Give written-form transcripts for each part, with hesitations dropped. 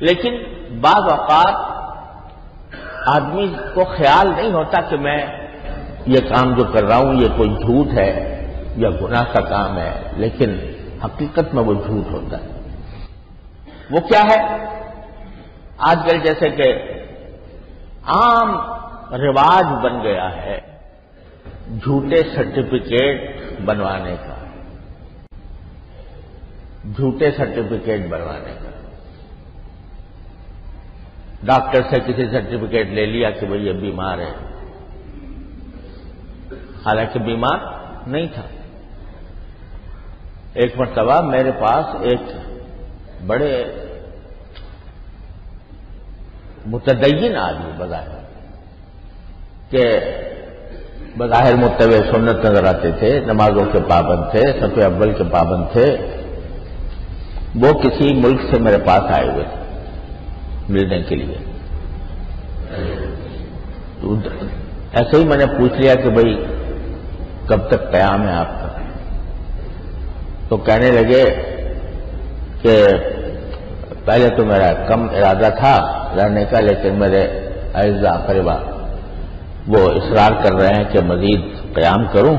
لیکن بعض اوقات آدمی کو خیال نہیں ہوتا کہ میں یہ کام جو کر رہا ہوں یہ کوئی جھوٹ ہے یا گناہ کا کام ہے، لیکن حقیقت میں وہ جھوٹ ہوتا ہے۔ وہ کیا ہے؟ آج کل جیسے کہ عام رواج بن گیا ہے جھوٹے سرٹیفکیٹ بنوانے کا، جھوٹے سرٹیفکیٹ بنوانے کا۔ ڈاکٹر سے کسی سرٹیفکیٹ لے لیا کہ بھئی یہ بیمار ہے، حالانکہ بیمار نہیں تھا۔ ایک مرتبہ میرے پاس ایک بڑے متدین آدمی بظاہر کہ بظاہر متبع سنت نظر آتے تھے، نمازوں کے پابند تھے، صف اول کے پابند تھے، وہ کسی ملک سے میرے پاس آئے ہوئے تھے ملنے کے لیے۔ تو ایسے ہی میں نے پوچھ لیا کہ بھئی کب تک قیام ہے آپ کا؟ تو کہنے لگے کہ پہلے تو میرا کم ارادہ تھا رہنے کا، لیکن میرے اعزاء اقربا وہ اصرار کر رہے ہیں کہ مزید قیام کروں،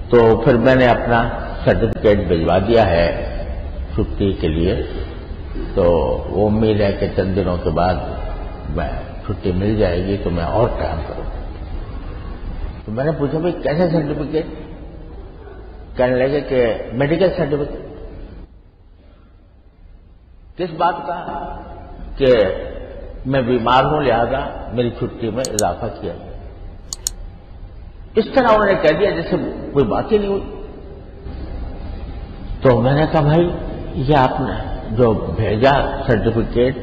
تو پھر میں نے اپنا سرٹیفکیٹ بھجوا دیا ہے چھٹی کے لیے، تو وہ امید ہے کہ چند دنوں کے بعد میں چھٹی مل جائے گی تو میں اور قیام کروں۔ تو میں نے پوچھا بھائی کیسے سرٹیفکیٹ؟ کہنے لگے کہ میڈیکل سرٹیفکیٹ۔ کس بات کا؟ کہ میں بیمار ہوں لہذا میری چھٹی میں اضافہ کیا۔ اس طرح انہوں نے کہہ دیا جیسے کوئی بات ہی نہیں ہوئی۔ تو میں نے کہا بھائی یہ آپ نے جو بھیجا سرٹیفکیٹ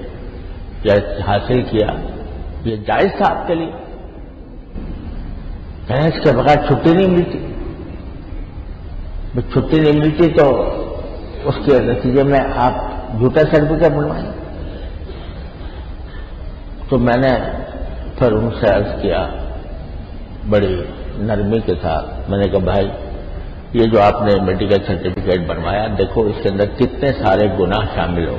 یا حاصل کیا یہ جائز تھا آپ کے لیے؟ کہنے اس کے بغیر چھٹی نہیں ملتی۔ چھٹی نہیں ملتی تو اس کے نتیجے میں آپ جھوٹا سرٹیفکیٹ بنوائیں۔ تو میں نے پھر ان سے عرض کیا بڑی نرمی کے ساتھ، میں نے کہا بھائی یہ جو آپ نے میڈیکل سرٹیفکیٹ بنوایا دیکھو اس کے اندر کتنے سارے گناہ شامل ہو۔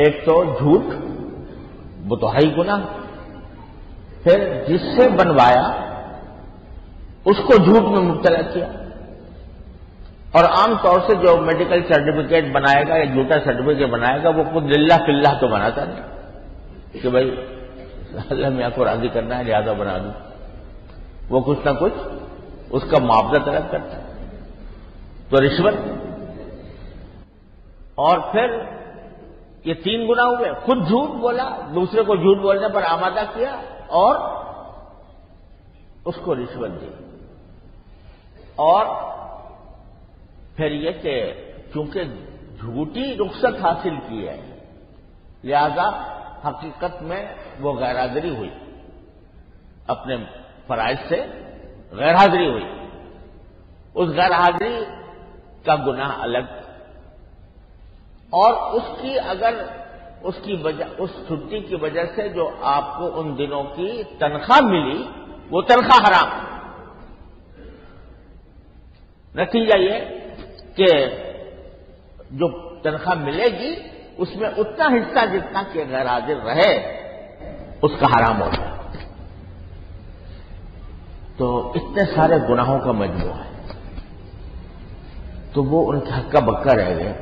ایک تو جھوٹ، وہ تو ہے ہی گناہ، پھر جس سے بنوایا اس کو جھوٹ میں مبتلا کیا، اور عام طور سے جو میڈیکل سرٹیفکیٹ بنائے گا یا جھوٹا سرٹیفکیٹ بنائے گا وہ خود للہ فی اللہ تو بناتا نہیں کہ بھائی اللہ میاں کو راضی کرنا ہے لہذا بنا دوں، وہ کچھ نہ کچھ اس کا معاوضہ طلب کرتا ہے۔ تو رشوت، اور پھر یہ تین گناہ ہوئے، خود جھوٹ بولا، دوسرے کو جھوٹ بولنے پر آمادہ کیا، اور اس کو رشوت دی، اور پھر یہ کہ چونکہ جھوٹی رخصت حاصل کی ہے لہذا حقیقت میں وہ غیر حاضری ہوئی، اپنے فرائض سے غیر حاضری ہوئی، اس غیر حاضری کا گناہ الگ، اور اس کی اگر اس چھٹی کی وجہ سے جو آپ کو ان دنوں کی تنخواہ ملی وہ تنخواہ حرام۔ نتیجہ یہ کہ جو تنخواہ ملے گی اس میں اتنا حصہ جتنا کہ غیر حاضر رہے اس کا حرام ہوگا۔ تو اتنے سارے گناہوں کا مجموعہ ہے، تو وہ ان کے حق کا بکا رہ گئے،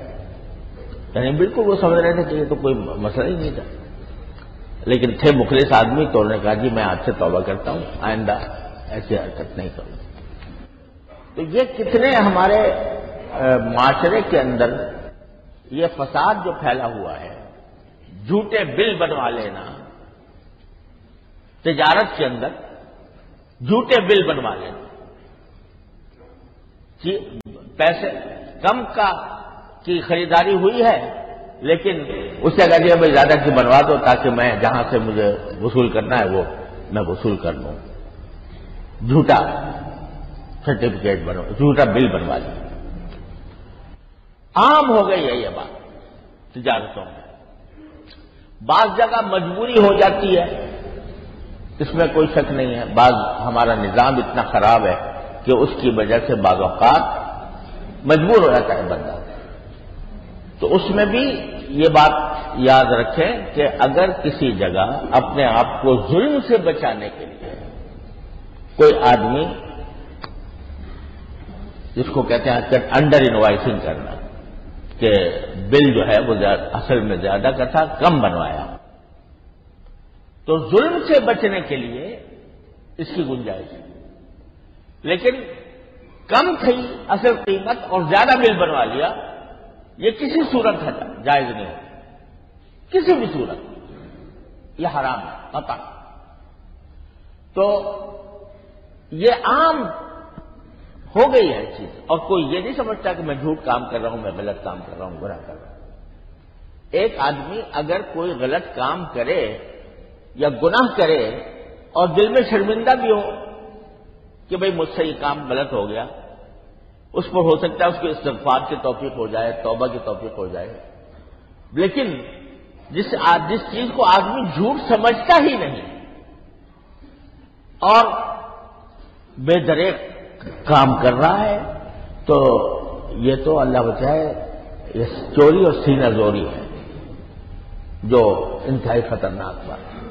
یعنی بالکل وہ سمجھ رہے تھے کہ یہ تو کوئی مسئلہ ہی نہیں تھا، لیکن تھے مخلص آدمی تو انہوں نے کہا جی میں آج سے توبہ کرتا ہوں، آئندہ ایسی حرکت نہیں کروں۔ تو یہ کتنے ہمارے معاشرے کے اندر یہ فساد جو پھیلا ہوا ہے، جھوٹے بل بنوا لینا، تجارت کے اندر جھوٹے بل بنوا لینا، پیسے کم کی خریداری ہوئی ہے لیکن اس سے کہہ دیا بھائی زیادہ کی بنوا دو تاکہ میں جہاں سے مجھے وصول کرنا ہے وہ میں وصول کر لوں، جھوٹا سرٹیفکیٹ جھوٹا بل بنوا دیا۔ عام ہو گئی ہے یہ بات تجارتوں میں، بعض جگہ مجبوری ہو جاتی ہے، اس میں کوئی شک نہیں ہے، بعض ہمارا نظام اتنا خراب ہے کہ اس کی وجہ سے بعض اوقات مجبور ہو جاتا ہے بندہ، تو اس میں بھی یہ بات یاد رکھیں کہ اگر کسی جگہ اپنے آپ کو ظلم سے بچانے کے لیے کوئی آدمی، جس کو کہتے ہیں کہ انڈر انوائسنگ کرنا، کہ بل جو ہے وہ اصل میں زیادہ کا تھا، کم بنوایا، تو ظلم سے بچنے کے لیے اس کی گنجائش ہے، لیکن کم تھی اصل قیمت اور زیادہ بل بنوا لیا، یہ کسی صورت ہے جائز نہیں ہے، کسی بھی صورت یہ حرام ہے قطعا۔ تو یہ عام ہو گئی ہے چیز، اور کوئی یہ نہیں سمجھتا کہ میں جھوٹ کام کر رہا ہوں، میں غلط کام کر رہا ہوں، گناہ کر رہا ہوں۔ ایک آدمی اگر کوئی غلط کام کرے یا گناہ کرے اور دل میں شرمندہ بھی ہو کہ بھئی مجھ سے یہ کام غلط ہو گیا، اس پر ہو سکتا ہے اس کے استغفار کی توفیق ہو جائے، توبہ کی توفیق ہو جائے، لیکن جس چیز کو آدمی جھوٹ سمجھتا ہی نہیں اور بے دریغ کام کر رہا ہے، تو یہ تو اللہ بچائے یہ چوری اور سینہ زوری ہے جو انتہائی خطرناک بات ہے۔